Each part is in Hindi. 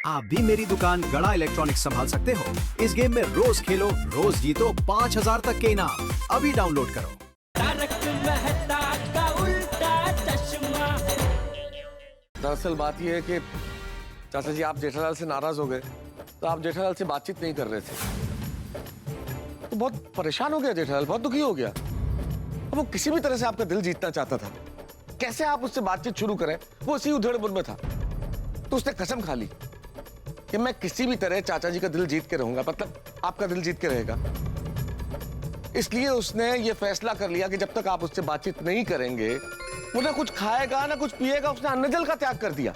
आप भी मेरी दुकान गड़ा इलेक्ट्रॉनिक्स संभाल सकते हो। इस गेम में रोज खेलो, रोज जीतो 5000 तक के इनाम। अभी डाउनलोड करो। तारक मेहता का उल्टा चश्मा। दरअसल बात यह है कि चाचा जी, आप जेठालाल से नाराज हो गए तो आप जेठालाल से बातचीत नहीं कर रहे थे, तो बहुत परेशान हो गया जेठालाल, बहुत दुखी हो गया। अब वो किसी भी तरह से आपका दिल जीतना चाहता था। कैसे आप उससे बातचीत शुरू करें, वो उसी उधेड़-बुन में था। तो उसने कसम खा ली कि मैं किसी भी तरह चाचा जी का दिल जीत के रहूंगा, मतलब आपका दिल जीत के रहेगा। इसलिए उसने ये फैसला कर लिया कि जब तक आप उससे बातचीत नहीं करेंगे, वो ना कुछ खाएगा ना कुछ पिएगा। उसने अन्न जल का त्याग कर दिया।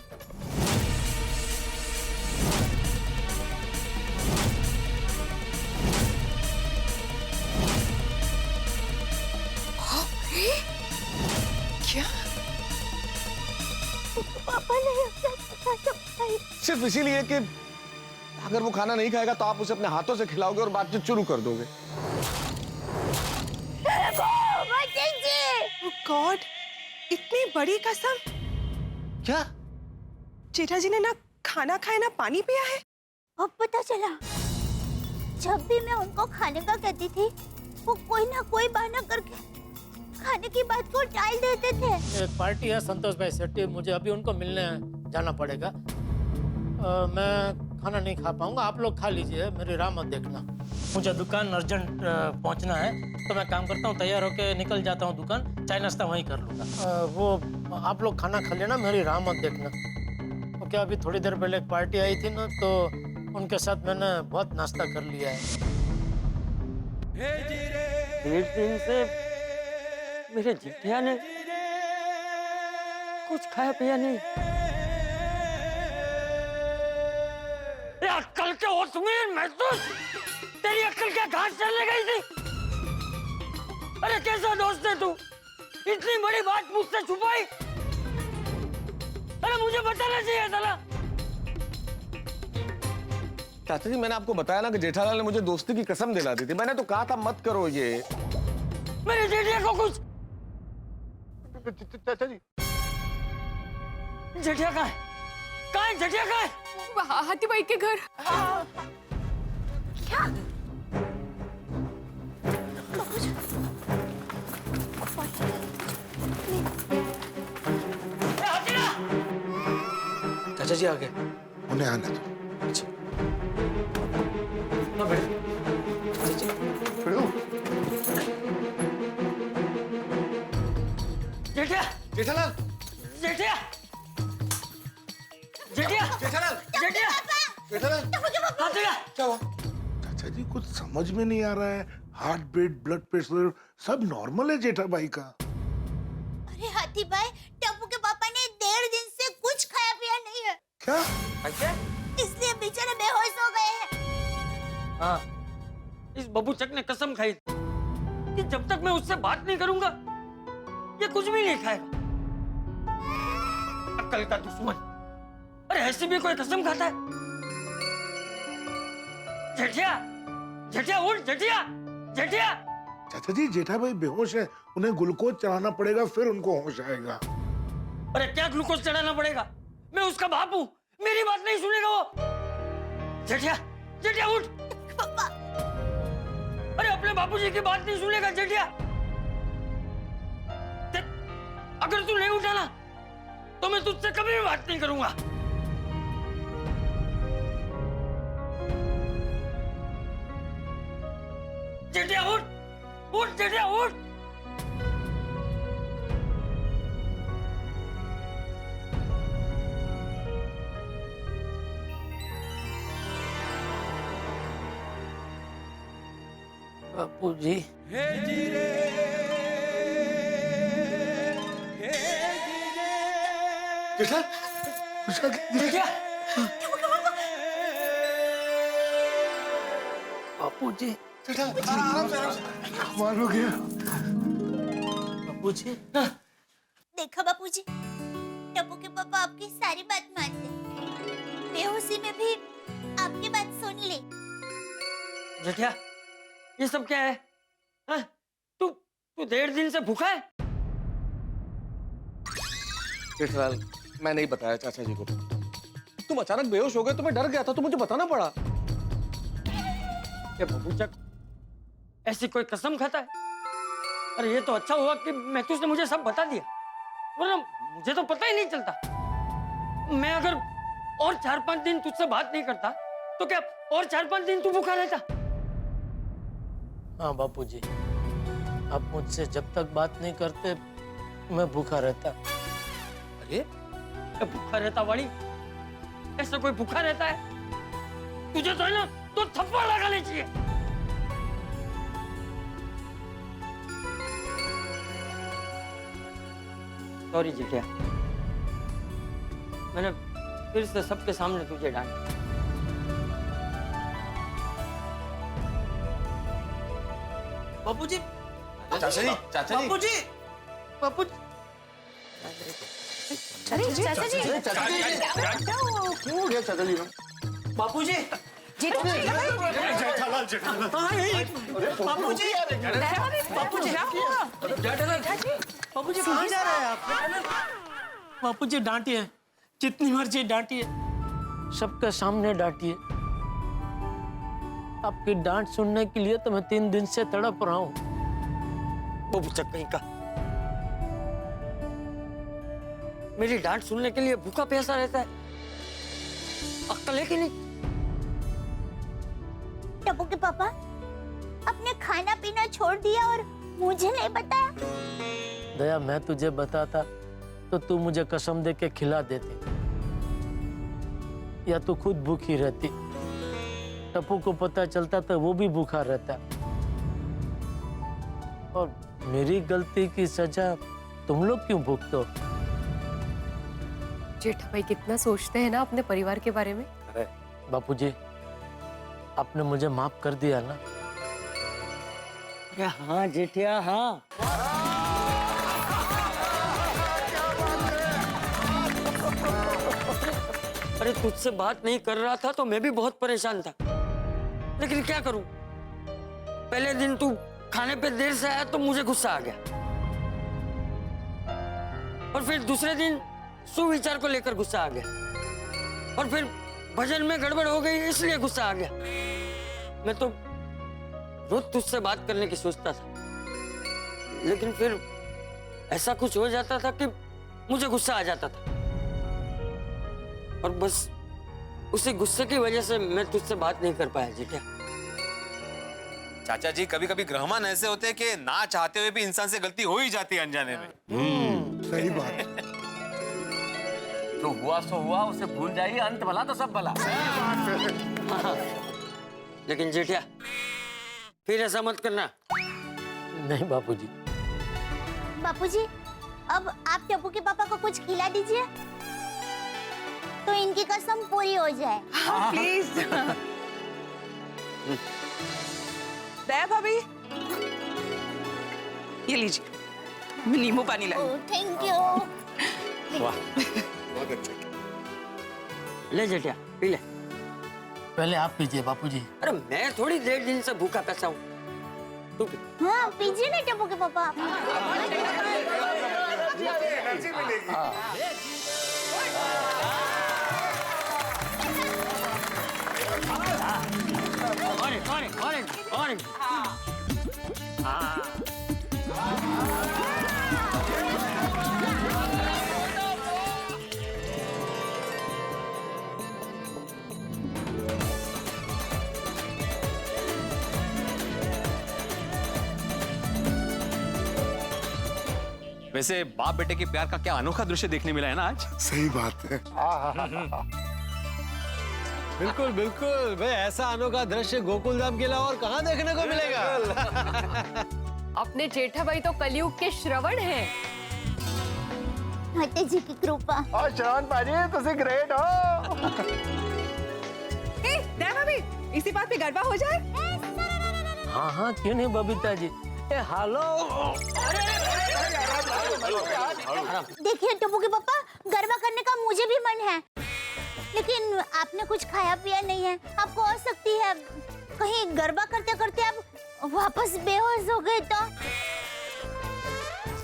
क्या? पापा ने सिर्फ इसीलिए कि अगर वो खाना नहीं खाएगा तो आप उसे अपने हाथों से खिलाओगे और बातचीत शुरू कर दोगे। गॉड, इतनी बड़ी कसम! क्या? जेठा जी ने ना खाना खाया ना पानी पिया है। अब पता चला। जब भी मैं उनको खाने का कहती थी, वो कोई ना कोई बहाना करके खाने की बात को टाल देते थे। एक पार्टी है संतोष भाई सेट्टी, मुझे अभी उनको मिलने जाना पड़ेगा। मैं खाना नहीं खा पाऊंगा, आप लोग खा लीजिए, मेरी राह मत देखना। मुझे दुकान अर्जेंट पहुंचना है, तो मैं काम करता हूँ, तैयार होके निकल जाता हूँ दुकान, चाय नाश्ता वहीं कर लूँगा। वो आप लोग खाना खा लेना, मेरी राह मत देखना। तो क्या अभी थोड़ी देर पहले एक पार्टी आई थी ना, तो उनके साथ मैंने बहुत नाश्ता कर लिया है। 1.5 दिन से मेरे जिठिया ने कुछ खाया पिया नहीं। अक्कल के होश में महसूस, तेरी अक्कल क्या घास चलने गई थी? अरे कैसा दोस्त है तू, इतनी बड़ी बात मुझसे छुपाई। अरे मुझे बताना चाहिए था ना। चाचा जी, मैंने आपको बताया ना कि जेठालाल ने मुझे दोस्ती की कसम दिला दी थी। मैंने तो कहा था मत करो ये। मेरे जेठिया को कुछ। चाचा जी, जेठिया कहाँ है? कहाँ है जेठिया, कहाँ है? हाथी भाई के घर। क्या? चाचा जी आ गए। उन्हें आने दो। अच्छा ना बैठ। चाचा जी जेठिया, जेठालाल, जेठिया, जेठिया, जेठालाल, जेठिया, जेठालाल, हाथीया। क्या हुआ? चाचा जी, कुछ समझ में नहीं आ रहा है। हार्ट बीट, ब्लड प्रेशर सब नॉर्मल है जेठा भाई का। अरे हाथी भाई, टप्पू के पापा ने 1.5 दिन से कुछ खाया पिया नहीं है। क्या? अच्छा? इसलिए बेचारे बेहोश हो गए हैं। हाँ, इस बबूचक ने कसम खाई कि जब तक मैं उससे बात नहीं करूंगा, ये कुछ भी नहीं खाएगा। अक्ल का दुश्मन। अरे ऐसे भी कोई कसम खाता है? जेठिया, जेठिया उठ, जेठिया, जेठिया। चाचा जी, जेठा भाई बेहोश है, उन्हें ग्लूकोज चढ़ाना पड़ेगा, फिर उनको होश आएगा। अरे क्या ग्लूकोज चढ़ाना पड़ेगा? मैं उसका बाप हूँ, मेरी बात नहीं सुनेगा वो। जेठिया, जेठिया उठ। पापा, अरे अपने बापूजी की बात नहीं सुनेगा जेठिया। अगर तू नहीं उठा ना, तो मैं तुझसे कभी भी बात नहीं करूंगा। जेठिया उठ, उठ जेठिया उठ। बापूजी, जेठा, जेठिया, बापूजी, जेठा, आराम से, आराम से। कमाल हो गया। बापूजी। देखा बापूजी, टप्पू के पापा आपकी सारी बात मानते हैं। बेहोशी में भी आपकी बात सुन ली। जेठिया, ये सब क्या है? हाँ? तू तू 1.5 दिन से भूखा है? जेठालाल, मैं नहीं बताया चाचा जी को। तुम अचानक बेहोश हो गए तो मैं डर गया था, तो मुझे बताना पड़ा। ये बबूचक ऐसी कोई कसम खाता है? अरे ये तो अच्छा हुआ कि महतूस ने मुझे सब बता दिया, वरना मुझे तो पता ही नहीं चलता। मैं अगर और 4-5 दिन तुझसे बात नहीं करता तो क्या और 4-5 दिन तू भूखा रहता? हाँ बापूजी, आप मुझसे जब तक बात नहीं करते मैं भूखा रहता। अरे ये भूखा रहता वाली, ऐसा कोई भूखा रहता है? तुझे तो है ना, तो थप्पड़ लगाने चाहिए। सॉरी जिटिया, मैंने फिर से सबके सामने तुझे डांटा। बापूजी, चाचा जी, चाचा जी, बापूजी, बापूजी, अरे चाचा जी, क्यों हो गया चाचा जी? बापूजी, बापूजी, बापूजी कहाँ जा रहे हैं आप? बापूजी डांटिए, जितनी मर्जी डांटिए, सबके सामने डांटिए। आपकी डांट सुनने के लिए तो मैं 3 दिन से तड़प रहा हूँ। बबूचक कहीं का, मेरी डांट सुनने के लिए भूखा प्यासा रहता है? अक्ल है कि नहीं? टप्पू के पापा, आपने खाना पीना छोड़ दिया और मुझे नहीं बताया। दया, मैं तुझे बताता तो तू मुझे कसम दे के खिला देती, या तू खुद भूखी रहती। टप्पू को पता चलता तो वो भी भूखा रहता, और मेरी गलती की सजा तुम लोग क्यों भुगतो? जेठा भाई कितना सोचते हैं ना अपने परिवार के बारे में। अरे बापूजी, आपने मुझे माफ कर दिया ना? अरे हाँ जेठिया, हाँ। अरे तुझसे बात नहीं कर रहा था तो मैं भी बहुत परेशान था, लेकिन क्या करूं? पहले दिन तू खाने पे देर से आया तो मुझे गुस्सा आ गया, और फिर दूसरे दिन सुविचार को लेकर गुस्सा आ गया, और फिर भजन में गड़बड़ हो गई इसलिए गुस्सा आ गया। मैं तो रोज तुझसे बात करने की सोचता था, लेकिन फिर ऐसा कुछ हो जाता था कि मुझे गुस्सा आ जाता था, और बस उसी गुस्से की वजह से मैं तुझसे बात नहीं कर पाया जिटिया। चाचा जी, कभी कभी ग्रहमान ऐसे होते हैं कि ना चाहते हुए भी इंसान से गलती हो ही जाती है अनजाने में। सही बात। जो हुआ सो हुआ, उसे भूल जाइए, अंत भला तो सब भला। हाँ, लेकिन जेठिया फिर ऐसा मत करना। नहीं बापूजी। बापूजी, अब आप टप्पू के पापा को कुछ खिला दीजिए तो इनकी कसम पूरी हो जाए। प्लीज। दया भाभी, ये लीजिए, मैं नींबू पानी लाई। ओह, थैंक यू। बहुत अच्छा। ले जेठिया, पी ले। पहले आप पीजिए बापूजी। अरे मैं थोड़ी 1.5 दिन से भूखा पैसा हूँ, तू पी। हाँ, पीजिए ना टप्पू के पापा। ऑरेंज। वैसे बाप बेटे के प्यार का क्या अनोखा दृश्य देखने मिला है ना आज। सही बात है। बिल्कुल बिल्कुल भाई, ऐसा अनोखा दृश्य गोकुल धाम के अलावा और कहाँ देखने को मिलेगा? अपने जेठा भाई तो कलयुग के श्रवण हैं। माता जी की कृपा। और श्रवण पाजी तुसी ग्रेट हो। दया भाभी, इसी बात पे गरबा हो जाए। हाँ हाँ, क्यों नहीं बबीता जी। हेलो। देखिए टप्पू के पापा, गरबा करने का मुझे भी मन है, लेकिन आपने कुछ खाया पिया नहीं है। आपको हो सकती है कहीं गरबा करते करते आप वापस बेहोश हो गए तो।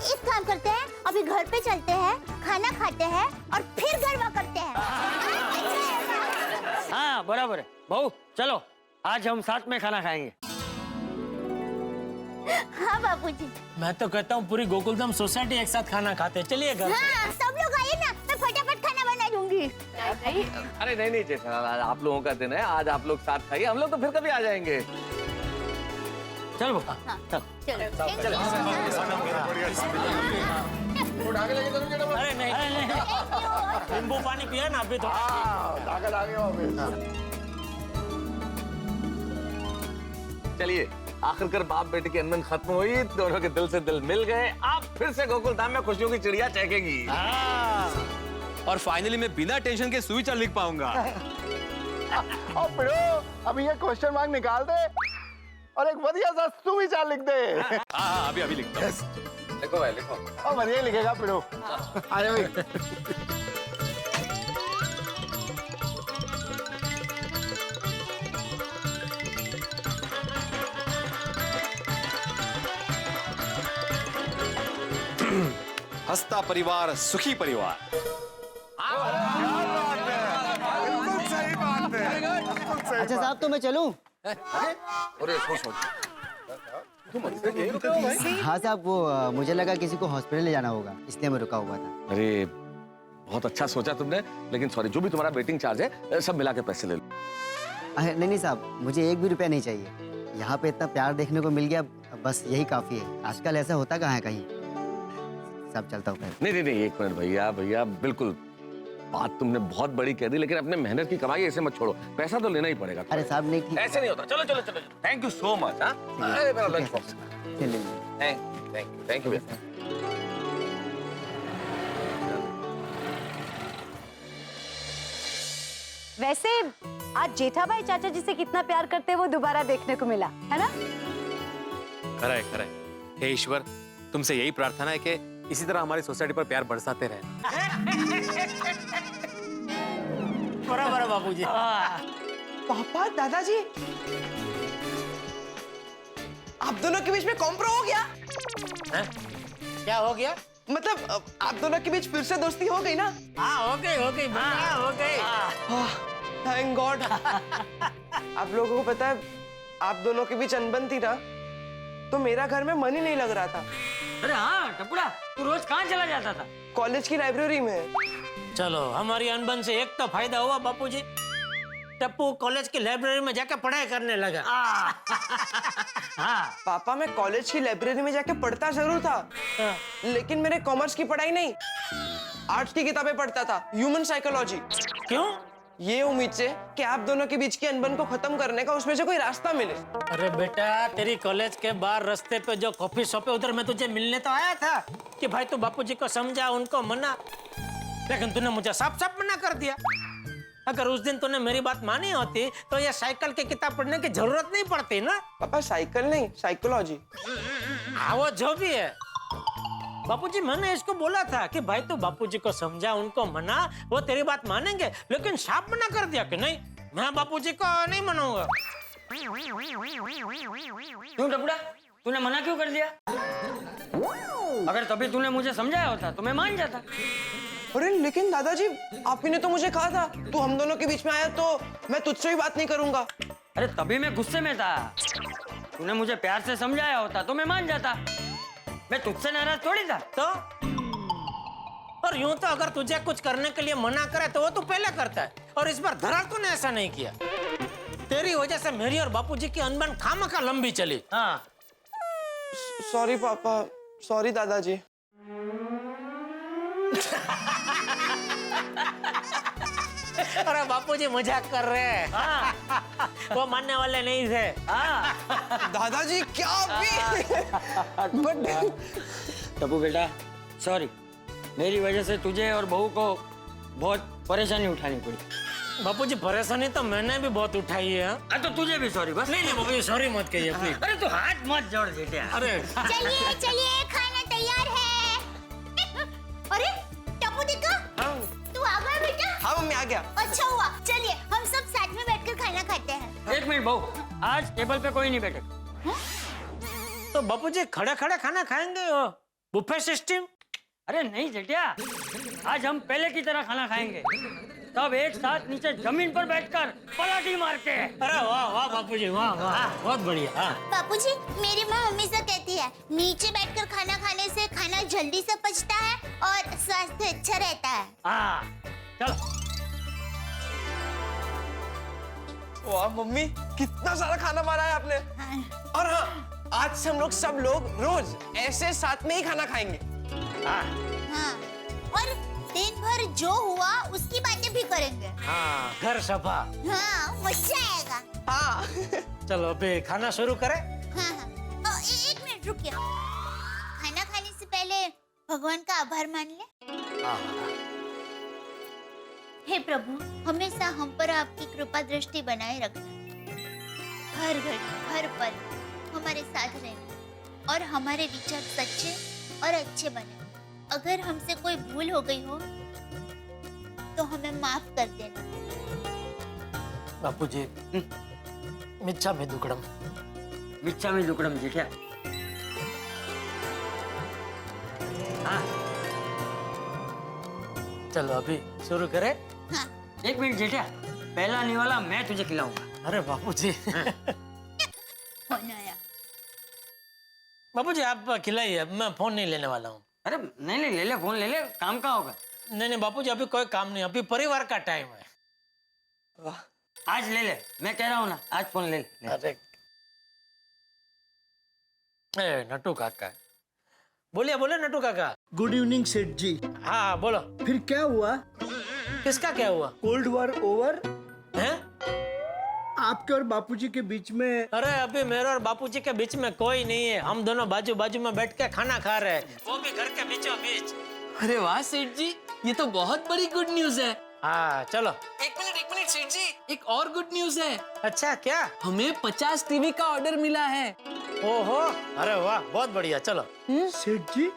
एक काम करते हैं, अभी घर पे चलते हैं, खाना खाते हैं और फिर गरबा करते हैं। हाँ बराबर है। बहू चलो आज हम साथ में खाना खाएंगे। हाँ बापूजी। मैं तो कहता हूँ पूरी गोकुलधाम सोसाइटी एक साथ खाना खाते हैं। चलिए घर। हाँ सब लोग आइए ना, मैं फटाफट खाना बना दूंगी। अरे नहीं नहीं जेठालाल, आप लोगों का दिन है, आज आप लोग साथ खाइए, हम लोग तो फिर कभी आ जाएंगे। चल बहू चलो अरे नहीं नींबू पानी पिया ना अभी थोड़ा। चलिए आखिरकार बाप बेटे की अनबन खत्म हुई, दोनों के दिल से दिल मिल गए, अब फिर से गोकुल धाम में खुशियों की चिड़िया चहकेगी। और फाइनली मैं बिना टेंशन के सुविचार लिख पाऊंगा। और पिड़ो अभी ये क्वेश्चन मार्क निकाल दे और एक बढ़िया सा सुविचार लिख दे। हाँ अभी लिखता हूँ। लिखो भाई लिखो। और बढ़िया ही लिखेगा पिड़ो। आ जाओ भाई। हंसता परिवार सुखी परिवार। अच्छा साहब तो मैं चलूं? अरे सोच हाँ साहब वो मुझे लगा किसी को हॉस्पिटल ले जाना होगा, इसलिए मैं रुका हुआ था। अरे बहुत अच्छा सोचा तुमने, लेकिन सॉरी जो भी तुम्हारा वेटिंग चार्ज है सब मिला के पैसे ले लो। नहीं नहीं साहब, मुझे एक भी रुपया नहीं चाहिए। यहाँ पे इतना प्यार देखने को मिल गया, बस यही काफी है। आजकल ऐसा होता कहाँ है कहीं। सब चलता हूँ। नहीं नहीं नहीं एक मिनट भैया भैया, बिल्कुल बात तुमने बहुत बड़ी कह दी, लेकिन अपने मेहनत की कमाई ऐसे मत छोड़ो, पैसा तो लेना ही पड़ेगा। अरे साहब नहीं ठीक। ऐसे नहीं होता। चलो चलो चलो, थैंक यू सो मच। अरे मेरा लंच बॉक्स। थैंक यू भैया। वैसे आज जेठाभाई चाचा जी से कितना प्यार करते हैं वो दोबारा देखने को मिला है ना। खरा है। हे ईश्वर, तुमसे यही प्रार्थना है कि इसी तरह हमारी सोसाइटी पर प्यार बरसाते रहे। बराबर बाबूजी। पापा दादाजी आप दोनों के बीच में कॉम्प्रो हो गया। हैं? क्या हो गया? मतलब आप दोनों के बीच फिर से दोस्ती हो गई ना। हाँ हो गई हो गई। Thank God. आप लोगों को पता है आप दोनों के बीच अनबन थी ना, तो मेरा घर में मन ही नहीं लग रहा था। अरे हाँ टपुड़ा, तू रोज कहाँ चला जाता था? कॉलेज की लाइब्रेरी में। चलो हमारी अनबन से एक तो फायदा हुआ बापूजी, टप्पू कॉलेज की लाइब्रेरी में जाकर पढ़ाई करने लगा। हाँ पापा मैं कॉलेज की लाइब्रेरी में जाके पढ़ता जरूर था, लेकिन मेरे कॉमर्स की पढ़ाई नहीं, आर्ट्स की किताबें पढ़ता था, ह्यूमन साइकोलॉजी। क्यों? ये उम्मीद से कि आप दोनों के बीच की अनबन को खत्म करने का उसमें से कोई रास्ता मिले। अरे बेटा तेरी कॉलेज के बाहर रास्ते पे जो कॉफी शॉप है उधर मैं तुझे मिलने तो आया था कि भाई तू बापूजी को समझा, उनको मना, लेकिन तूने मुझे साफ साफ मना कर दिया। अगर उस दिन तूने मेरी बात मानी होती तो ये साइकिल की किताब पढ़ने की जरूरत नहीं पड़ती ना। पापा साइकिल नहीं, साइकोलॉजी। हाँ वो जो भी है बापूजी, मैंने इसको बोला था कि भाई तू बापूजी को समझा, उनको मना, वो तेरी बात मानेंगे, लेकिन साफ मना कर दिया कि नहीं मैं बापूजी को नहीं मनाऊंगा। क्यों टपुड़ा, तूने मना क्यों कर दिया? अगर तभी तूने मुझे समझाया होता तो मैं मान जाता। अरे लेकिन दादाजी आप ही ने तो मुझे कहा था तू हम दोनों के बीच में आया तो मैं तुझसे भी बात नहीं करूंगा। अरे तभी मैं गुस्से में था, तूने मुझे प्यार से समझाया होता तो मैं मान जाता। मैं तुझसे नाराज थोड़ी था। तो और यूं तो अगर तुझे कुछ करने के लिए मना करे तो वो तू पहले करता है, और इस बार धरा तूने ऐसा नहीं किया। तेरी वजह से मेरी और बापूजी की अनबन खामखा लंबी चली। हाँ सॉरी पापा, सॉरी दादाजी। अरे बापूजी मजाक कर रहे हैं। वो मानने वाले नहीं थे। दादाजी क्या टप्पू बेटा सॉरी, मेरी वजह से तुझे और बहू को बहुत परेशानी उठानी पड़ी। बापूजी परेशानी तो मैंने भी बहुत उठाई है। तो तुझे भी सॉरी। बस नहीं बापूजी सॉरी मत कहिए प्लीज। अरे तू हाथ मत जोड़ बेटे। अरे चलिए चलिए खाना तैयार है। अरे टप्पू देखा, तू आ गया बेटा। हाँ मम्मी आ गया। अच्छा हुआ, चलिए हम सब साथ में बैठकर खाना खाते हैं। एक मिनट बहू, आज टेबल पे कोई नहीं बैठे। तो बापूजी खड़े खड़े खाना खाएंगे, बुफे सिस्टम? अरे नहीं जेठिया, आज हम पहले की तरह खाना खाएंगे। सब एक साथ नीचे जमीन पर बैठकर पलाटी मारते हैं। अरे वाह वाह बापूजी, वाह वाह, बहुत बढ़िया। हाँ बापूजी, मेरी माँ हमेशा कहती है नीचे बैठकर खाना खाने से खाना जल्दी से पचता है और स्वास्थ्य अच्छा रहता है। हाँ चलो। वाह मम्मी, कितना सारा खाना बनाया आपने। और हाँ, आज से हम लोग सब लोग रोज ऐसे साथ में ही खाना खाएंगे। हाँ, और दिन भर जो हुआ उसकी बातें भी करेंगे। हाँ, घर सफा। हाँ, मजा आएगा। हाँ चलो अभी खाना शुरू करें। हाँ, एक मिनट रुकिए। खाना खाने से पहले भगवान का आभार मान ले। हे प्रभु, हमेशा हम पर आपकी कृपा दृष्टि बनाए रखना। हर घड़ी हर पल हमारे साथ रहना और हमारे विचार सच्चे और अच्छे बने। अगर हमसे कोई भूल हो गई हो तो हमें माफ कर देना। बापूजी, मिच्छा में दुक्कड़म। मिच्छा में दुक्कड़म जी क्या? हाँ चलो अभी शुरू करें। हाँ। एक मिनट जेठा, पहला निवाला मैं तुझे खिलाऊंगा। अरे बापूजी। फोन आया। बापूजी आप खिलाइए, मैं फोन नहीं लेने वाला हूँ। अरे नहीं नहीं, ले ले फोन, ले ले, काम का होगा। नहीं नहीं बापूजी, अभी कोई काम नहीं, अभी परिवार का टाइम है। आज ले ले, मैं कह रहा हूँ ना, आज फोन ले ले। अरे ए नटू काका, बोलिए बोले नटू काका। गुड इवनिंग सेठ जी। हाँ बोलो। फिर क्या हुआ? किसका क्या हुआ? कोल्ड वॉर ओवर है आपके और बापूजी के बीच में? अरे अभी मेरे और बापूजी के बीच में कोई नहीं है, हम दोनों बाजू बाजू में बैठ के खाना खा रहे हैं, वो भी घर के बीचों बीच। अरे वाह सेठ जी, ये तो बहुत बड़ी गुड न्यूज है। हाँ चलो। एक मिनट सेठ जी, एक और गुड न्यूज है। अच्छा क्या? हमें 50 टीवी का ऑर्डर मिला है। ओहो, अरे वाह, बहुत बढ़िया। चलो। सेठ जी,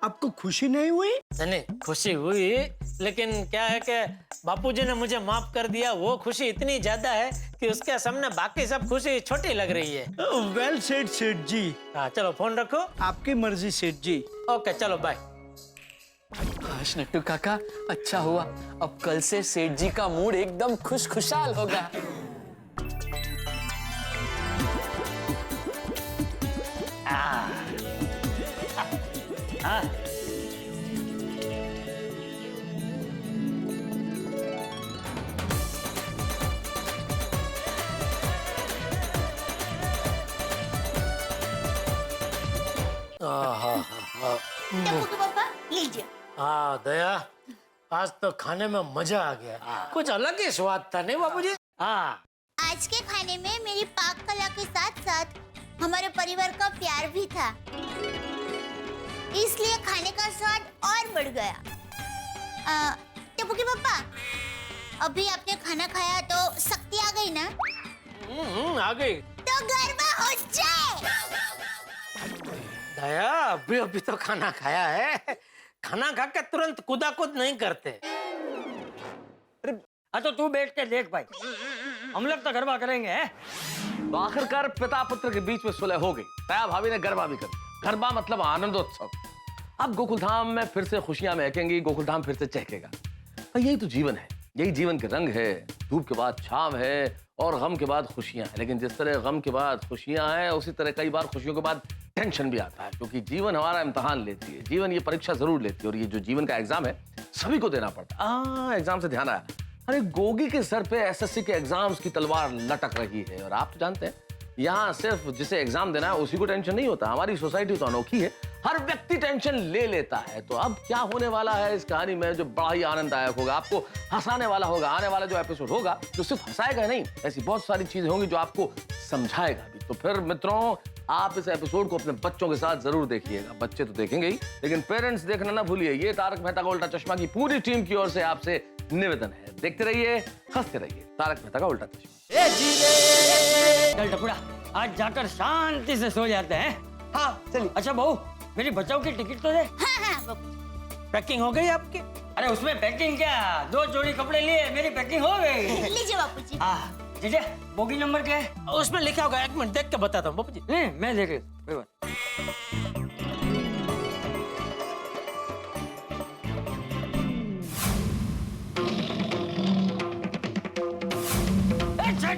आपको खुशी नहीं हुई? नहीं, खुशी हुई, लेकिन क्या है कि बापूजी ने मुझे माफ कर दिया, वो खुशी इतनी ज्यादा है कि उसके सामने बाकी सब खुशी छोटी लग रही है। वेल सेठ जी। हाँ चलो फोन रखो। आपकी मर्जी सेठ जी। ओके चलो बाय। काश नट्टू काका, अच्छा हुआ, अब कल से सेठ जी का मूड एकदम खुशखुशाल होगा। हाँ टप्पू के पापा, लीजिए। हाँ दया, आज तो खाने में मजा आ गया, कुछ अलग ही स्वाद था, नहीं बापूजी? हाँ। आज के खाने में मेरी पाक कला के साथ साथ हमारे परिवार का प्यार भी था, इसलिए खाने का स्वाद और बढ़ गया। टप्पू के पापा, अभी आपने खाना खाया तो शक्ति आ गई ना? आ गई। तो गरबा हो जाए। दया, अभी अभी तो खाना खाया है, खाना खा के तुरंत कूदाकूद नहीं करते। हाँ तो तू बैठ के देख भाई, हम लोग तो गरबा करेंगे। तो आखिरकार पिता पुत्र के बीच में सुलह हो गई, दया भाभी ने गरबा भी कर दिया। गरबा मतलब आनंदोत्सव। अब गोकुलधाम में फिर से खुशियां महकेंगी, गोकुलधाम फिर से चहकेगा। यही तो जीवन है, यही जीवन के रंग है। धूप के बाद छाव है और गम के बाद खुशियां हैं। लेकिन जिस तरह गम के बाद खुशियां हैं, उसी तरह कई बार खुशियों के बाद टेंशन भी आता है, क्योंकि जीवन हमारा इम्तिहान लेती है, जीवन ये परीक्षा जरूर लेती है। और ये जो जीवन का एग्जाम है, सभी को देना पड़ता है। एग्जाम से ध्यान आया, अरे गोगी के सर पे एसएससी के एग्जाम्स की तलवार लटक रही है। और आप तो जानते हैं, यहाँ सिर्फ जिसे एग्जाम देना है उसी को टेंशन नहीं होता। हमारी सोसाइटी तो अनोखी है, हर व्यक्ति टेंशन ले लेता है। तो अब क्या होने वाला है इस कहानी में, जो बड़ा ही आनंददायक होगा, आपको हंसाने वाला होगा। आने वाला जो एपिसोड होगा, जो सिर्फ हंसाएगा नहीं, ऐसी बहुत सारी चीजें होंगी जो आपको समझाएगा भी। तो फिर मित्रों, आप इस एपिसोड को अपने बच्चों के साथ जरूर देखिएगा। बच्चे तो देखेंगे ही, लेकिन पेरेंट्स देखना ना भूलिए। ये तारक मेहता का उल्टा चश्मा की पूरी टीम की ओर से आपसे निवेदन है। देखते रहिए, हंसते रहिए। तारक मेहता का उल्टा चश्मा। चल टपुड़ा, आज जाकर शांति से सो जाते हैं। हाँ चलिए। अच्छा बहू, मेरी बचाओ की टिकट तो दे। हाँ, पैकिंग हो गई आपकी? अरे उसमें पैकिंग क्या, 2 जोड़ी कपड़े लिए, मेरी पैकिंग हो गई। लीजिए बापूजी। जीजा, बोगी नंबर क्या है? उसमें लिखा होगा, एक मिनट देख के बताता हूँ बापूजी। नहीं, मैं देख रही। चाचा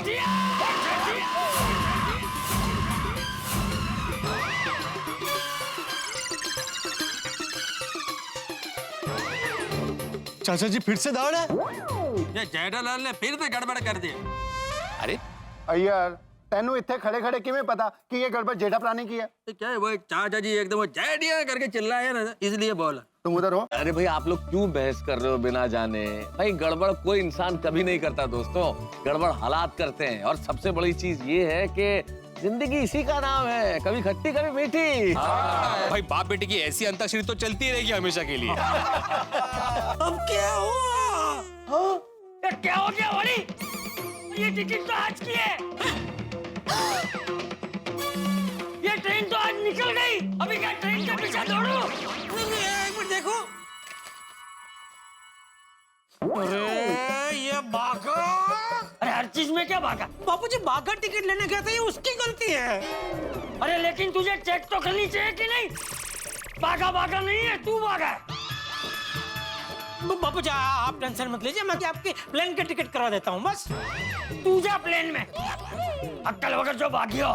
जी फिर से दाड़ है? ये जेठालाल ने फिर से गड़बड़ कर दी। अरे अय्यर तेनू इतने खड़े खड़े किमें पता कि ये गड़बड़ जेठा प्राणी की है? क्या है वो चाचा जी एकदम जैडिया करके चिल्लाए ना, इसलिए बोला। तुम उधर हो। अरे भाई आप लोग क्यों बहस कर रहे हो बिना जाने? भाई गड़बड़ कोई इंसान कभी नहीं करता दोस्तों, गड़बड़ हालात करते हैं। और सबसे बड़ी चीज ये है कि जिंदगी इसी का नाम है, कभी खट्टी कभी मीठी। भाई बाप बेटे की ऐसी अंताक्षरी तो चलती रहेगी हमेशा के लिए। अब क्या हुआ? ये क्या हो गया वरी? ये टिकट तो आज की है। ये ट्रेन तो आज निकल गई। अभी क्या ट्रेन के पीछे दौड़ूं? एक मिनट देखो। अरे ये भागा। अरे हर चीज में क्या भागा? बापूजी भागा टिकट लेने गया था, ये उसकी गलती है। अरे लेकिन तुझे चेक तो करनी चाहिए कि नहीं? भागा भागा नहीं है, तू भागा है। बापूजी आप टेंशन मत लीजिए, मैं आपकी प्लेन की टिकट करवा देता हूँ बस। तू जा प्लेन में, अक्कल वगैरह जो भागी हो।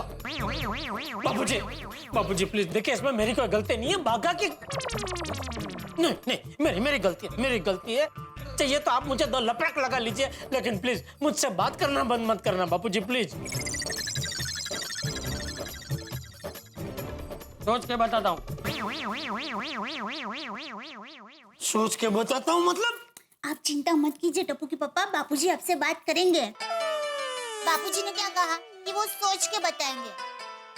बापूजी प्लीज देखिए, इसमें मेरी कोई गलती नहीं है। भागा की नहीं, मेरी गलती है। चाहिए तो आप मुझे 2 लपड़क लगा लीजिए, लेकिन प्लीज मुझसे बात करना बंद मत करना बापूजी प्लीज। सोच के बताता हूँ। सोच के बताता हूँ मतलब? आप चिंता मत कीजिए टप्पू के पापा, बापूजी आपसे बात करेंगे। बापूजी ने क्या कहा कि वो सोच के बताएंगे।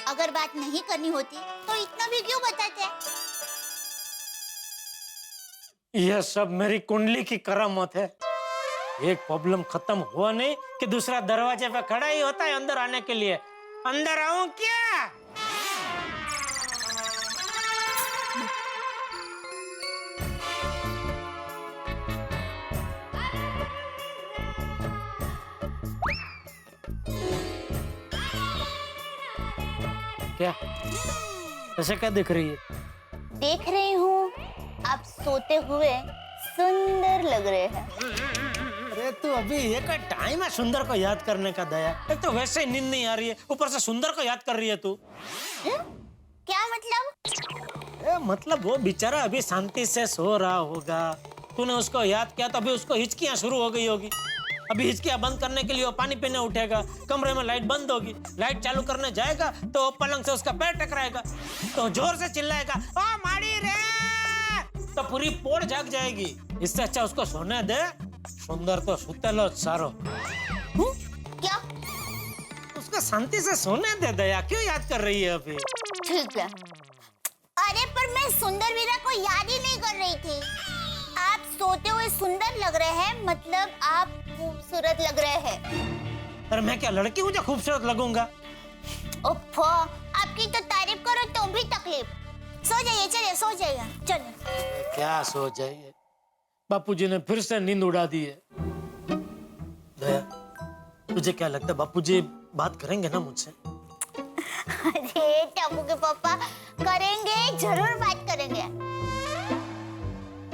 अगर बात नहीं करनी होती तो इतना भी क्यों बताते? यह सब मेरी कुंडली की करामत है। एक प्रॉब्लम खत्म हुआ नहीं कि दूसरा दरवाजे पे खड़ा ही होता है अंदर आने के लिए। अंदर आऊं क्या? क्या ऐसे क्या देख रही है? देख रही हूँ आप सोते हुए सुंदर लग रहे हैं। अरे तू अभी ये का टाइम है सुंदर को याद करने का दया? एक तो वैसे ही नींद नहीं आ रही है, ऊपर से सुंदर को याद कर रही है तू। क्या मतलब? मतलब वो बेचारा अभी शांति से सो रहा होगा, तूने उसको याद किया तो अभी उसको हिचकियां शुरू हो गई होगी। अभी हिचकियां बंद करने के लिए वो पानी पीने उठेगा, कमरे में लाइट बंद होगी, लाइट चालू करने जाएगा तो पलंग से उसका पैर टकराएगा, तो जोर से चिल्लाएगा ओ माड़ी रे, तो पूरी पोड़ जाग जाएगी। इससे अच्छा उसको सोने दे, सुंदर तो सुतेलो सारो। क्या? उसको शांति से सोने दे दया, क्यों याद कर रही है अभी? ठीक है। अरे पर मैं सुंदर वीरा को याद ही नहीं कर रही थी। आप सोते हुए सुंदर लग रहे हैं, मतलब आप खूबसूरत लग रहे हैं। अरे मैं क्या लड़की हूँ जो खूबसूरत लगूंगा? ओफो, आपकी तो तारीफ करो तो भी तकलीफ। सो जाइए, चलिए सो जाइए, चलिए। क्या सो जाइए? बापूजी ने फिर से नींद उड़ा दी है। दया, तुझे क्या लगता है बापूजी बात करेंगे ना मुझसे? अरे टप्पू के पापा करेंगे, जरूर बात करेंगे।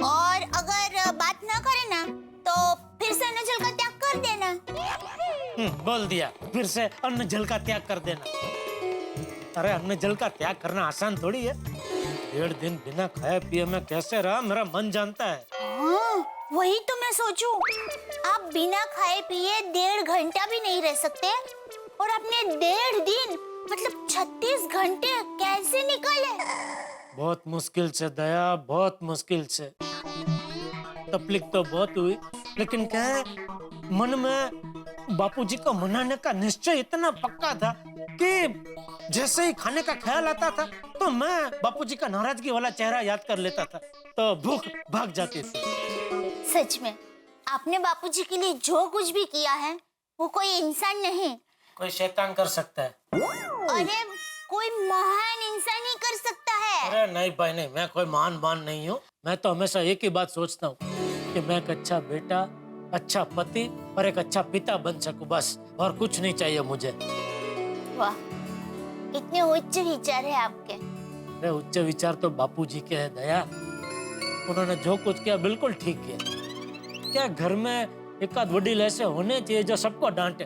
और अगर बात ना करे ना तो फिर से अन्न जल का त्याग कर देना। बोल दिया, फिर से अन्न जल का त्याग कर देना। अरे अन्न जल का त्याग करना आसान थोड़ी है। 1.5 दिन बिना खाए पिए मैं कैसे रहा मेरा मन जानता है। हाँ, वही तो मैं सोचूं। आप बिना खाए पिए 1.5 घंटा भी नहीं रह सकते, और आपने 1.5 दिन मतलब 36 घंटे कैसे निकाले? बहुत मुश्किल से दया, बहुत मुश्किल से। तकलीफ तो बहुत हुई, लेकिन क्या है, मन में बापूजी को मनाने का निश्चय इतना पक्का था कि जैसे ही खाने का ख्याल आता था तो मैं बापूजी का नाराजगी वाला चेहरा याद कर लेता था, तो भूख भाग जाती थी। सच में आपने बापूजी के लिए जो कुछ भी किया है वो कोई इंसान नहीं, कोई शैतान कर सकता है। अरे कोई महान इंसान ही कर सकता है। अरे नहीं भाई नहीं, मैं कोई महान नहीं हूँ। मैं तो हमेशा एक ही बात सोचता हूँ कि मैं एक अच्छा बेटा, अच्छा पति और एक अच्छा पिता बन सकूं, बस, और कुछ नहीं चाहिए मुझे। वाह, इतने उच्च विचार है आपके। अरे उच्च विचार तो बापूजी के हैं दया। उन्होंने जो कुछ किया बिल्कुल ठीक किया। क्या घर में एक आध वडील ऐसे होने चाहिए जो सबको डांटे,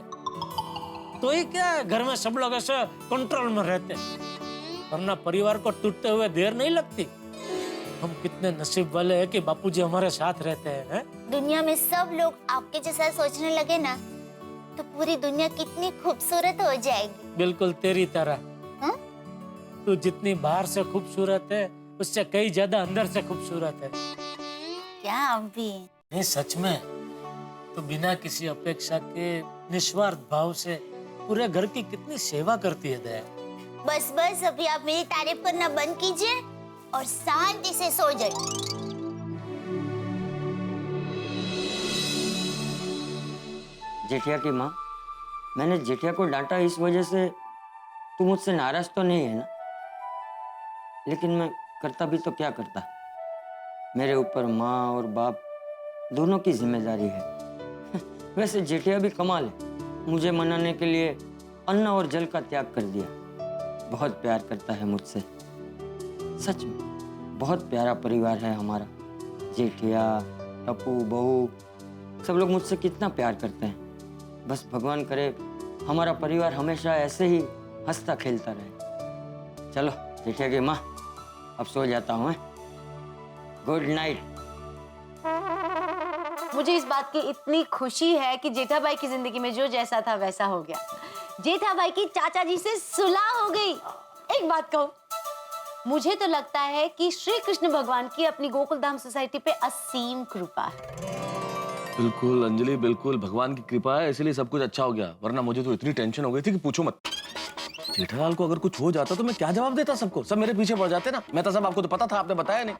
तो ही क्या घर में सब लोग ऐसे कंट्रोल में रहते हैं, वरना परिवार को टूटते हुए देर नहीं लगती। हम कितने नसीब वाले हैं कि बापूजी हमारे साथ रहते हैं। दुनिया में सब लोग आपके जैसा सोचने लगे ना तो पूरी दुनिया कितनी खूबसूरत हो जाएगी। बिल्कुल तेरी तरह। हाँ? तू जितनी बाहर से खूबसूरत है उससे कई ज्यादा अंदर से खूबसूरत है। क्या अभी? नहीं सच में, तो बिना किसी अपेक्षा के निस्वार्थ भाव से पूरे घर की कितनी सेवा करती है दया। बस बस अभी आप मेरी तारीफ करना बंद कीजिए और शांति से सो जाइए। जेठिया की माँ, मैंने जेठिया को डांटा इस वजह से तू मुझसे नाराज तो नहीं है ना? लेकिन मैं करता भी तो क्या करता, मेरे ऊपर माँ और बाप दोनों की जिम्मेदारी है। वैसे जेठिया भी कमाल है, मुझे मनाने के लिए अन्न और जल का त्याग कर दिया। बहुत प्यार करता है मुझसे, सच में बहुत प्यारा परिवार है हमारा। जेठिया, टप्पू, बहू सब लोग मुझसे कितना प्यार करते हैं। बस भगवान करे हमारा परिवार हमेशा ऐसे ही हंसता खेलता रहे। चलो जेठिया की माँ, अब सो जाता हूँ। Good night. मुझे इस बात की इतनी खुशी है कि जेठा भाई की जिंदगी में जो जैसा था वैसा हो गया। जेठा भाई की चाचा जी से सुलह हो गई। एक बात कहूँ, मुझे तो लगता है कि श्री कृष्ण भगवान की अपनी गोकुल धाम सोसाइटी पे असीम कृपा है। बिल्कुल अंजलि, बिल्कुल भगवान की कृपा है, इसलिए सब कुछ अच्छा हो गया, वरना मुझे तो इतनी टेंशन हो गई थी कि पूछो मत। जेठालाल को अगर कुछ हो जाता तो मैं क्या जवाब देता सबको? सब मेरे पीछे पड़ जाते ना। मैं तो सब आपको तो पता था, आपने बताया नहीं।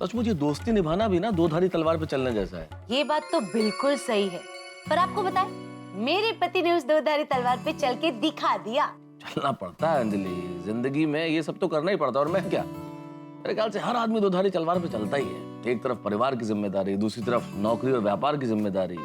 सचमुच ये दोस्ती निभाना भी ना दो धारी तलवार पे चलने जैसा है। ये बात तो बिल्कुल सही है, पर आपको बताए मेरे पति ने उस दो धारी तलवार पे चल के दिखा दिया। चलना पड़ता है अंजलि, जिंदगी में ये सब तो करना ही पड़ता है। और मैं क्या, मेरे ख्याल से हर आदमी दो धारी तलवार पे चलता ही है। एक तरफ परिवार की जिम्मेदारी, दूसरी तरफ नौकरी और व्यापार की जिम्मेदारी।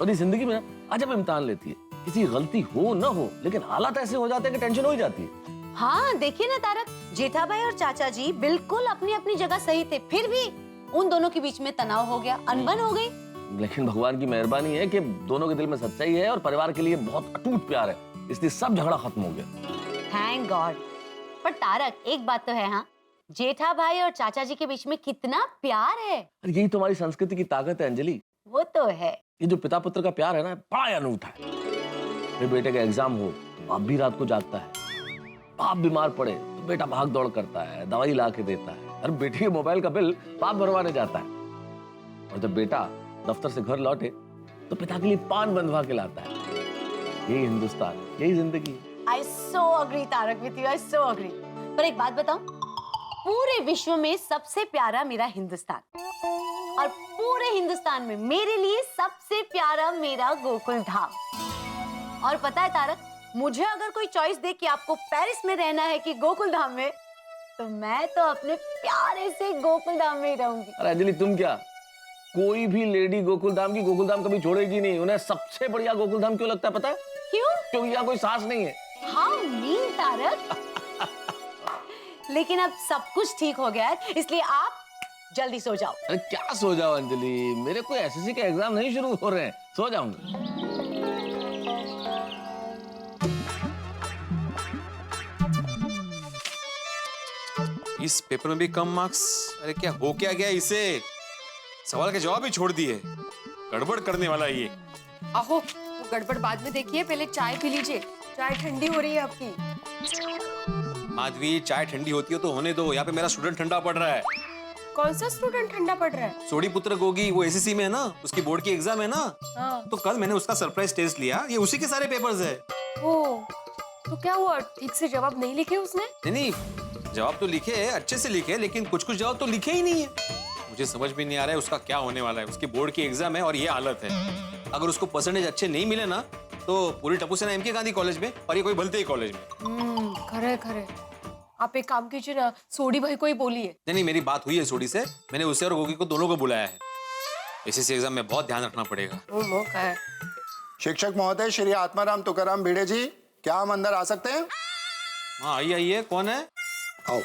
और इस जिंदगी में अजब इम्तिहान लेती है, किसी गलती हो ना हो, लेकिन हालात ऐसे हो जाते हैं कि टेंशन हो ही जाती है। हाँ देखिए ना तारक, जेठा भाई और चाचा जी बिल्कुल अपनी अपनी जगह सही थे, फिर भी उन दोनों के बीच में तनाव हो गया, अनबन हो गई। लेकिन भगवान की मेहरबानी है कि दोनों के दिल में सच्चाई है और परिवार के लिए बहुत अटूट प्यार है, इसलिए सब झगड़ा खत्म हो गया। Thank God. पर तारक एक बात तो है, हाँ, जेठा भाई और चाचा जी के बीच में कितना प्यार है। यही तुम्हारी संस्कृति की ताकत है अंजलि। वो तो है। ये जो पिता पुत्र का प्यार है ना, बड़ा अनूठा है। मेरे बेटे का एग्जाम हो तो बाप भी रात को जागता है, बाप बीमार पड़े तो बेटा भाग दौड़ करता है, दवाई ला के देता है, और बेटे के मोबाइल का बिल बाप भरवाने जाता है। और जब बेटा दफ्तर से घर लौटे तो पिता के लिए पान बंधवा के लाता है। यही हिंदुस्तान, यही जिंदगी। I so agree Tarak with you, I so agree। पर एक बात बताऊं, पूरे विश्व में सबसे प्यारा मेरा हिंदुस्तान, और पूरे हिंदुस्तान में मेरे लिए सबसे प्यारा मेरा गोकुल धाम। और पता है तारक, मुझे अगर कोई चॉइस दे कि आपको पेरिस में रहना है कि गोकुल धाम में, तो मैं तो अपने प्यारे से गोकुल धाम में ही रहूंगी। अरे अंजलि तुम क्या, कोई भी लेडी गोकुल धाम की गोकुल धाम कभी छोड़ेगी नहीं। उन्हें सबसे बढ़िया गोकुल धाम क्यों लगता है पता है? क्यों? क्योंकि यहाँ कोई सास नहीं है। हाँ मीन तारक। लेकिन अब सब कुछ ठीक हो गया है, इसलिए आप जल्दी सो जाओ। अरे क्या सो जाओ अंजलि, मेरे कोई एसएससी के एग्जाम नहीं शुरू हो रहे हैं, सो जाऊंगा। इस पेपर में भी कम मार्क्स। अरे क्या हो क्या गया इसे? सवाल के जवाब ही छोड़ दिए। गड़बड़ करने वाला ये। आहो, वो गड़बड़ बाद में देखिए, पहले चाय पी लीजिए, चाय ठंडी हो रही है आपकी। माधवी, चाय ठंडी होती है तो होने दो, यहाँ पे मेरा स्टूडेंट ठंडा पड़ रहा है। कौन सा स्टूडेंट ठंडा पड़ रहा है? सोडी पुत्र गोगी, वो एसएससी में है ना, उसकी बोर्ड की एग्जाम है ना। हाँ। तो कल मैंने उसका सरप्राइज टेस्ट लिया, ये उसी के सारे पेपर्स है। ओ, तो क्या हुआ, ठीक से जवाब नहीं लिखे उसने? नहीं, जवाब तो लिखे है, अच्छे से लिखे, लेकिन कुछ कुछ जवाब तो लिखे ही नहीं है। मुझे समझ भी नहीं आ रहा है उसका क्या होने वाला है। उसकी बोर्ड की एग्जाम है और ये हालत है। अगर उसको परसेंटेज अच्छे नहीं मिले ना तो पूरी टप्पू सेना एमके गांधी कॉलेज में और ये कोई भलते ही कॉलेज में। खरे खरे। आप एक काम कीजिए ना, सोडी भाई को ही बोलिए। नहीं, मेरी बात हुई है सोडी से, मैंने उसे और गोगी को दोनों को बुलाया है। एसएससी एग्जाम में बहुत ध्यान रखना पड़ेगा। वो मौका है। शिक्षक महोदय श्री आत्माराम तुकाराम भिड़े जी, क्या हम अंदर आ सकते हैं? हाँ आइए आइए, कौन है? आओ।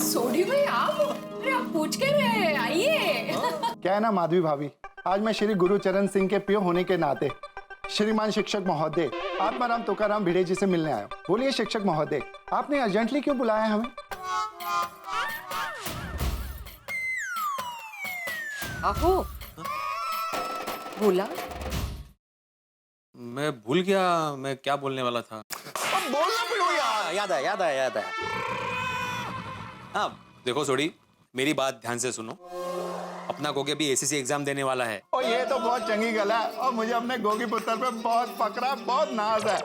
सोडी भाई आप? अरे आप पूछ के रहे, आइए। क्या है ना माधवी भाभी, आज मैं श्री गुरुचरण सिंह के पियो होने के नाते श्रीमान शिक्षक महोदय आत्माराम तुकाराम भिड़े जी से मिलने आया हूं। बोलिए शिक्षक महोदय, आपने अर्जेंटली क्यों बुलाया है हमें? आहो, बोला। मैं भूल गया मैं क्या बोलने वाला था। बोलना पड़ेगा। याद आया। हाँ देखो सोडी, मेरी बात ध्यान से सुनो। अपना गोगे भी एसीसी एग्जाम देने वाला है। और ये तो बहुत चंगी गल है और मुझे अपने गोगी पुत्र पे बहुत फकरा, बहुत नाज है।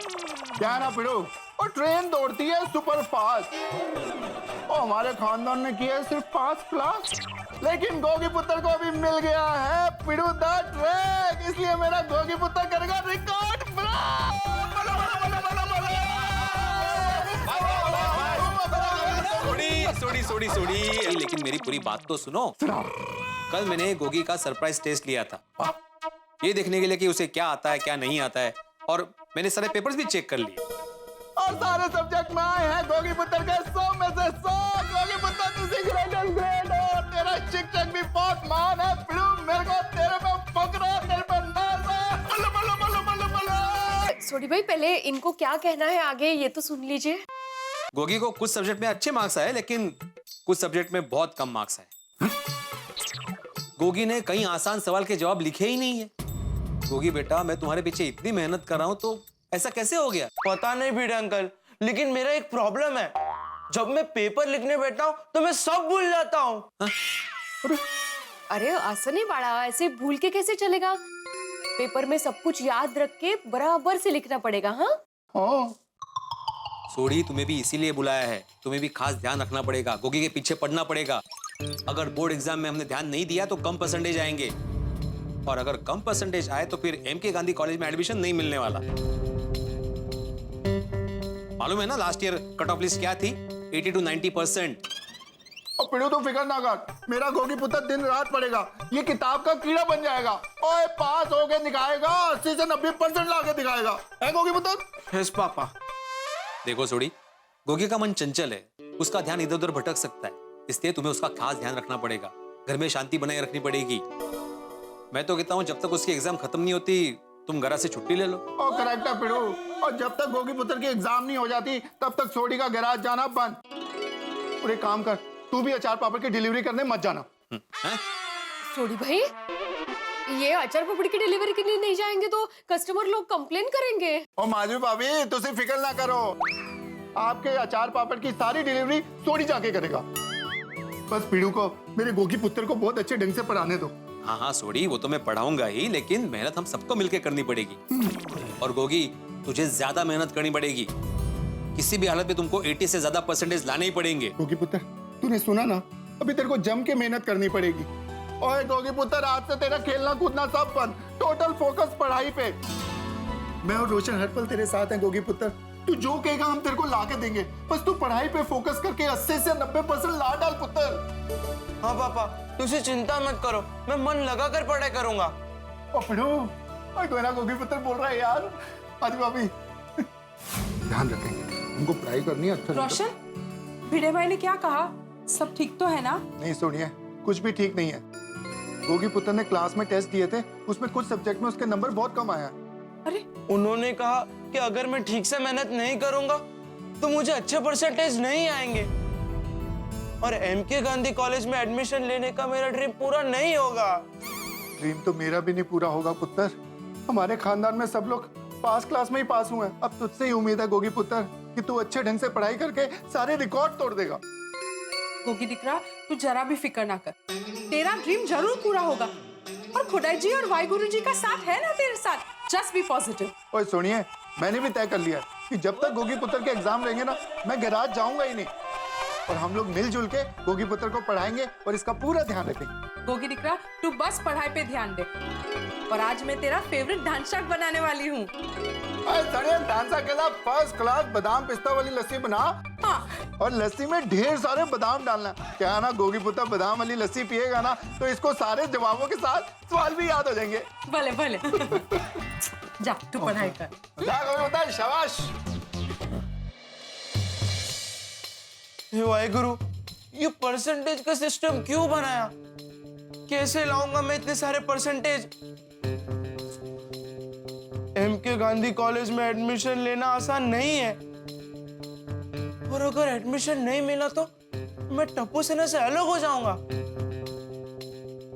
क्या ना पिड़ू, और ट्रेन दौड़ती है सुपर फास्ट और हमारे खानदान ने किया है सिर्फ फर्स्ट क्लास, लेकिन गोगी पुत्र को भी मिल गया है पिड़ू द ट्रैक, इसलिए मेरा गोगी पुत्र करेगा रिकॉर्ड सोडी, लेकिन मेरी पूरी बात तो सुनो। कल मैंने गोगी का सरप्राइज टेस्ट लिया था, ये देखने के लिए कि उसे क्या आता है क्या नहीं आता है, और मैंने सारे पेपर्स भी चेक कर लिए और सारे सब्जेक्ट में आए हैं गोगी पुत्र के 100 में से 100। गोगी पुत्र तुझे ग्रेट एंड ग्रेट और तेरा शिक्षक भी बहुत महान है पिड़ू, मेरे को तेरे पे फकरा, तेरे पे नाज है। सोडी भाई, पहले इनको क्या कहना है आगे ये तो सुन लीजिए। गोगी को कुछ सब्जेक्ट में अच्छे मार्क्स आए, लेकिन कुछ सब्जेक्ट में बहुत कम मार्क्स आए। गोगी ने कई आसान सवाल के जवाब लिखे ही नहीं है। गोगी बेटा, मैं तुम्हारे पीछे इतनी मेहनत कर रहा हूं तो ऐसा कैसे हो गया? पता नहीं भिड़े अंकल, लेकिन मेरा एक प्रॉब्लम है। जब मैं पेपर लिखने बैठता हूँ तो मैं सब भूल जाता हूँ। अरे ऐसा नहीं बाड़ा, ऐसे भूल के कैसे चलेगा? पेपर में सब कुछ याद रख के बराबर से लिखना पड़ेगा। हाँ सोडी, तुम्हें भी इसीलिए बुलाया है। तुम्हें भी खास ध्यान रखना पड़ेगा, गोगी के पीछे पढ़ना पड़ेगा। अगर बोर्ड एग्जाम में हमने ध्यान नहीं दिया तो कम परसेंटेज आएंगे, और अगर कम परसेंटेज आए तो फिर एमके गांधी कॉलेज में एडमिशन नहीं मिलने वाला। मालूम है ना last year cut off list क्या थी? 80 to 90%। और पिड़ू तो फिक्र ना कर, मेरा गोगी पुत्र दिन रात पढ़ेगा, ये किताब का कीड़ा बन जाएगा और पास होके दिखाएगा, 80 से 90% लाके दिखाएगा। है गोगी पुत्र? Yes papa. देखो सोडी, गोगी का मन चंचल है, उसका ध्यान इधर उधर भटक सकता है, इसलिए तुम्हें उसका खास ध्यान रखना पड़ेगा। घर में शांति बनाए रखनी पड़ेगी। मैं तो कहता हूँ जब तक उसकी एग्जाम खत्म नहीं होती तुम घर से छुट्टी ले लो। और करेक्ट है पिड़ू, और जब तक गोगी पुत्र की एग्जाम नहीं हो जाती तब तक सोडी का गैराज जाना बंद। और एक काम कर, तू भी अचार पापड़ की डिलीवरी करने मत जाना। सोडी भाई, ये अचार पापड़ की डिलीवरी के लिए नहीं जाएंगे तो कस्टमर लोग कंप्लेन करेंगे। और माधवी भाभी, तुझे फिक्र ना करो, आपके अचार पापड़ की सारी डिलीवरी सोडी जाके करेगा। बस पिड़ू को, मेरे गोगी पुत्र को बहुत अच्छे ढंग से पढ़ाने दो। हाँ सोडी, वो तो मैं पढ़ाऊंगा ही, लेकिन मेहनत हम सबको मिलकर करनी पड़ेगी। और गोगी, तुझे ज्यादा मेहनत करनी पड़ेगी। किसी भी हालत में तुमको 80 से ज्यादा परसेंटेज लाने ही पड़ेंगे। गोगी पुत्र, तूने सुना ना, अभी तेरे को जम के मेहनत करनी पड़ेगी। ओए गोगी पुत्र, आज से तेरा खेलना कूदना सब बंद, टोटल फोकस पढ़ाई पे। मैं और रोशन हर पल तेरे साथ हैं गोगी पुत्र, तू जो कहेगा हम तेरे को ला के देंगे, बस तू पढ़ाई पे फोकस करके 80 से 90% ला डाल पुत्र। हाँ पापा, तुझे चिंता मत करो, मैं मन लगा कर पढ़ाई करूंगा। ओ पिड़ू, ओए कोई ना गोगी पुत्र बोल रहा है यार। आदि भाभी, ध्यान रखेंगे, हमको पढ़ाई करनी है। अच्छा रोशन, भिड़े भाई ने क्या कहा? सब ठीक तो है ना? नहीं सुनिए, कुछ भी ठीक नहीं है। गोगी पुत्र ने क्लास में टेस्ट दिए थे, उसमें कुछ सब्जेक्ट में उसके नंबर बहुत कम आया। अरे, उन्होंने कहा कि अगर मैं ठीक से मेहनत नहीं करूंगा तो मुझे अच्छे परसेंटेज नहीं आएंगे, और एमके गांधी कॉलेज में एडमिशन लेने का मेरा ड्रीम पूरा नहीं होगा। ड्रीम तो मेरा भी नहीं पूरा होगा पुत्र। हमारे खानदान में सब लोग पास क्लास में ही पास हुए हैं। अब तुझसे ही उम्मीद है गोगी पुत्र कि तू अच्छे ढंग से पढ़ाई करके सारे रिकॉर्ड तोड़ देगा। गोगी दिकरा, तू जरा भी फिक्र ना कर, तेरा ड्रीम जरूर पूरा होगा। और खुदाई जी और वाहिगुरु जी का साथ है ना तेरे साथ। Just be positive. ओए सुनिए, मैंने भी तय कर लिया कि जब तक गोगी पुत्र के एग्जाम रहेंगे ना, मैं गैराज जाऊंगा ही नहीं, और हम लोग मिलजुल के गोगी पुत्र को पढ़ाएंगे और इसका पूरा ध्यान रखेंगे। गोगी दिकरा, तू बस पढ़ाई पे ध्यान दे, और आज मैं तेरा फेवरेट ढांचा बनाने वाली हूँ। ढांचा के साथ फर्स्ट क्लास बादाम पिस्ता वाली लस्सी बना। हाँ। और लस्सी में ढेर सारे बादाम डालना। क्या ना गोगी पुत्र बादाम वाली लस्सी पिएगा ना तो इसको सारे जवाबों के साथ सवाल भी याद हो जाएंगे। भले भले। जा तू पढ़ाई कर। जा गोगी पुत्र, शाबाश। हे वाहिगुरु, ये परसेंटेज का सिस्टम क्यों बनाया? कैसे लाऊंगा मैं इतने सारे परसेंटेज? एमके गांधी कॉलेज में एडमिशन लेना आसान नहीं है, और अगर एडमिशन नहीं मिला तो मैं टप्पू सेना से अलग हो जाऊंगा।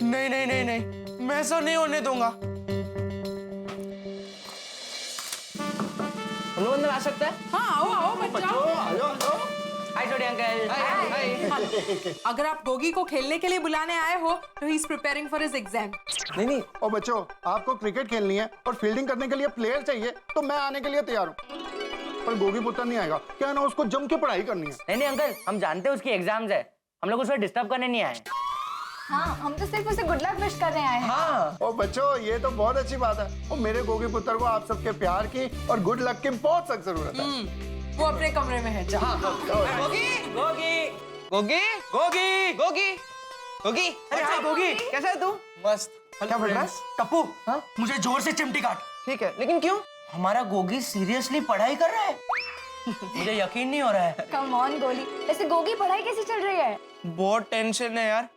नहीं नहीं नहीं नहीं, मैं ऐसा नहीं होने दूंगा। हम लोग अंदर आ सकते हैं? हाँ आओ आओ बच्चों। हाय छोटे अंकल। अगर आप गोगी को खेलने के लिए बुलाने आए हो तो he is preparing for his exam. नहीं ओ बच्चों, आपको क्रिकेट खेलनी है और फील्डिंग करने के लिए प्लेयर चाहिए, तो मैं आने के लिए तैयार हूँ, पर गोगी पुत्र नहीं आएगा। क्या ना, उसको जम के पढ़ाई करनी है। नहीं अंकल, हम जानते हैं उसकी एग्जाम्स है, हम लोग उसको डिस्टर्ब करने नहीं आए। हाँ, हम तो सिर्फ उसे गुड लक विश करने आए हैं। हाँ। ओ बच्चों, ये तो बहुत अच्छी बात है। और मेरे गोगी पुत्र को आप सबके प्यार की और गुड लक की बहुत सख्त जरूरत है। वो अपने कमरे में है। जा। गोगी गोगी गोगी गोगी गोगी गोगी, अरे हाय गोगी, कैसा है तू? मस्त। क्या पढ़ रहा है? टप्पू, मुझे जोर से चिमटी काट। ठीक है, लेकिन क्यों? हमारा गोगी सीरियसली पढ़ाई कर रहा है। मुझे यकीन नहीं हो रहा है। कम ऑन गोली, ऐसे गोगी पढ़ाई कैसी चल रही है? बहुत टेंशन है यार।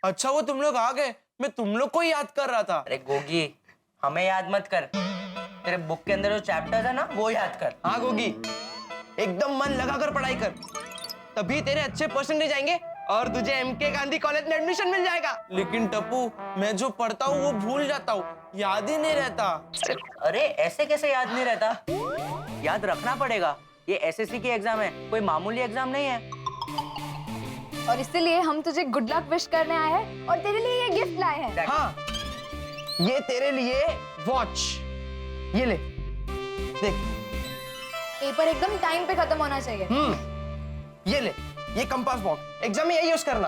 अच्छा वो तुम लोग आ गए, मैं तुम लोग को ही याद कर रहा था। अरे गोगी, हमें याद मत कर, तेरे बुक के अंदर जो चैप्टर्स है ना वो याद कर। हाँ गोगी, एकदम मन लगाकर पढ़ाई कर, तभी तेरे अच्छे परसेंटेज आएंगे और तुझे एमके गांधी कॉलेज में एडमिशन मिल जाएगा। लेकिन टप्पू, मैं जो पढ़ता हूँ वो भूल जाता हूँ, याद ही नहीं रहता। अरे ऐसे कैसे याद नहीं रहता? याद रखना पड़ेगा, ये एसएससी की एग्जाम है, कोई मामूली एग्जाम नहीं है। और इसीलिए हम तुझे गुड लक विश करने आए हैं और तेरे लिए ये गिफ्ट लाए हैं। हाँ, ये तेरे लिए वॉच, ये ले, देख। पेपर एकदम टाइम पे खत्म होना चाहिए। ये ले, ये कंपास बॉक्स, एग्जाम में यही यूज करना।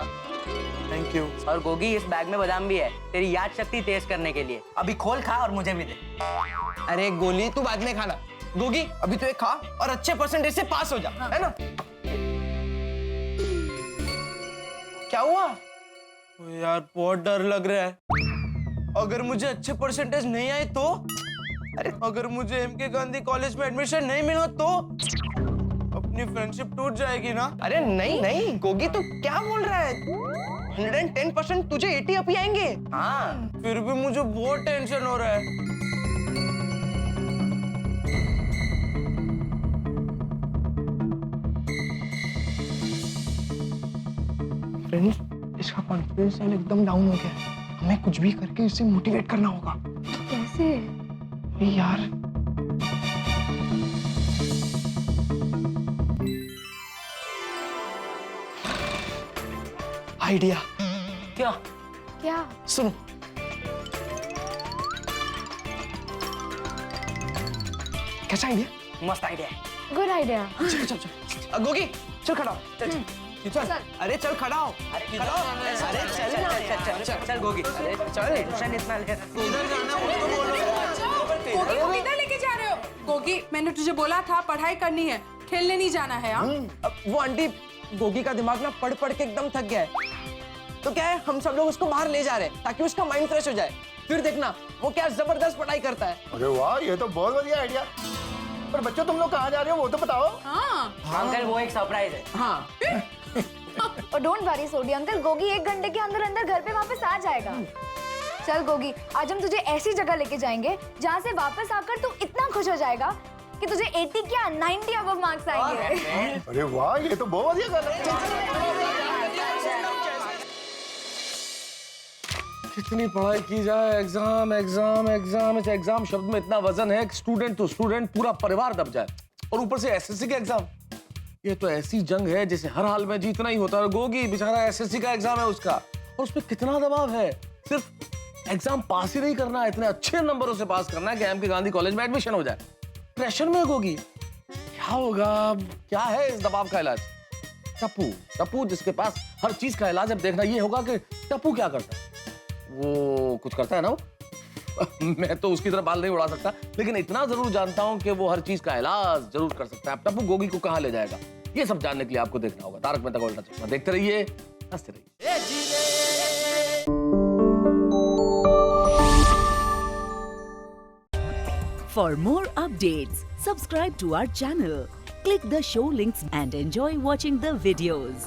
Thank you. और गोगी, इस बैग में बादाम भी है, तेरी याद शक्ति तेज करने के लिए। अभी खोल, खा और मुझे भी दे। अरे गोली, तू बाद में खाना। गोगी, अभी तू एक खा और अच्छे परसेंटेज से पास हो जा, है ना? क्या हुआ? यार बहुत डर लग रहा है। अगर मुझे अच्छे परसेंटेज नहीं आए तो? अरे अगर मुझे एमके गांधी कॉलेज में एडमिशन नहीं मिला तो? अपनी फ्रेंडशिप टूट जाएगी ना? अरे नहीं नहीं गोगी, तू क्या बोल रहा है? 110% तुझे 80 अप ही आएंगे। हाँ, फिर भी मुझे बहुत टेंशन हो रहा है। फ्रेंड्स, इसका कॉन्फिडेंस लेवल एकदम डाउन हो गया है, हमें कुछ भी करके इसे मोटिवेट करना होगा। कैसे? यार आइडिया। क्या? क्या? सुनो, कैसा आइडिया? मस्त आइडिया है। Good idea. चल चल चल, गोगी चल खड़ा हो। चल चल, अरे चल खड़ा हो। अरे चल गोगी, चल, टेंशन इतना ले। उधर जाना वो तो बोलो। गोगी को किधर लेके जा रहे हो? गोगी, मैंने तुझे बोला था पढ़ाई करनी है, खेलने नहीं जाना है। वो आंटी, गोगी का दिमाग ना पढ़ पढ़ के एकदम थक गया है, तो क्या है, हम सब लोग उसको बाहर ले जा रहे हैं ताकि उसका माइंड फ्रेश हो जाए। फिर देखना वो क्या जबरदस्त पढ़ाई करता है। अरे वाह, ये तो बहुत बढ़िया आइडिया। पर बच्चों, तुम लोग कहाँ जा रहे हो वो तो बताओ। हाँ अंकल, वो एक सरप्राइज है। हाँ। और don't worry Sodhi uncle, Gogi 1 घंटे के अंदर अंदर घर पे वापस आ जाएगा। चल गोगी, आज हम तुझे ऐसी जगह लेके जाएंगे जहाँ से वापस आकर तू इतना खुश हो जाएगा कि तुझे 80 क्या 90 अबव मार्क्स आएंगे। अरे वाह, ये तो बहुत बढ़िया कर रहे हैं। कितनी पढ़ाई की जाए, एग्जाम एग्जाम एग्जाम, इस एग्जाम शब्द में इतना वजन है कि स्टूडेंट तो स्टूडेंट, पूरा परिवार दब जाए। और ऊपर से एसएससी का एग्जाम, ये तो ऐसी जंग है जिसे हर हाल में जीतना ही होता है। गोगी बेचारा एसएससी का एग्जाम है उसका, और उसमें कितना दबाव है। सिर्फ एग्जाम पास ही नहीं करना है, इतने अच्छे नंबरों से पास करना है कि एमके गांधी कॉलेज में एडमिशन हो जाए। प्रेशर में गोगी, क्या होगा? क्या है इस दबाव का इलाज? टप्पू, टप्पू जिसके पास हर चीज का इलाज। अब देखना ये होगा कि टप्पू क्या करता है। वो कुछ करता है ना वो? मैं तो उसकी तरह बाल नहीं उड़ा सकता, लेकिन इतना जरूर जानता हूं कि वो हर चीज का इलाज जरूर कर सकता है। टप्पू गोगी को कहां ले जाएगा, ये सब जानने के लिए आपको देखना होगा तारक मेहता का उल्टा चश्मा। देखते रहिए, हंसते रहिए। For more updates, subscribe to our channel, click the show links and enjoy watching the videos.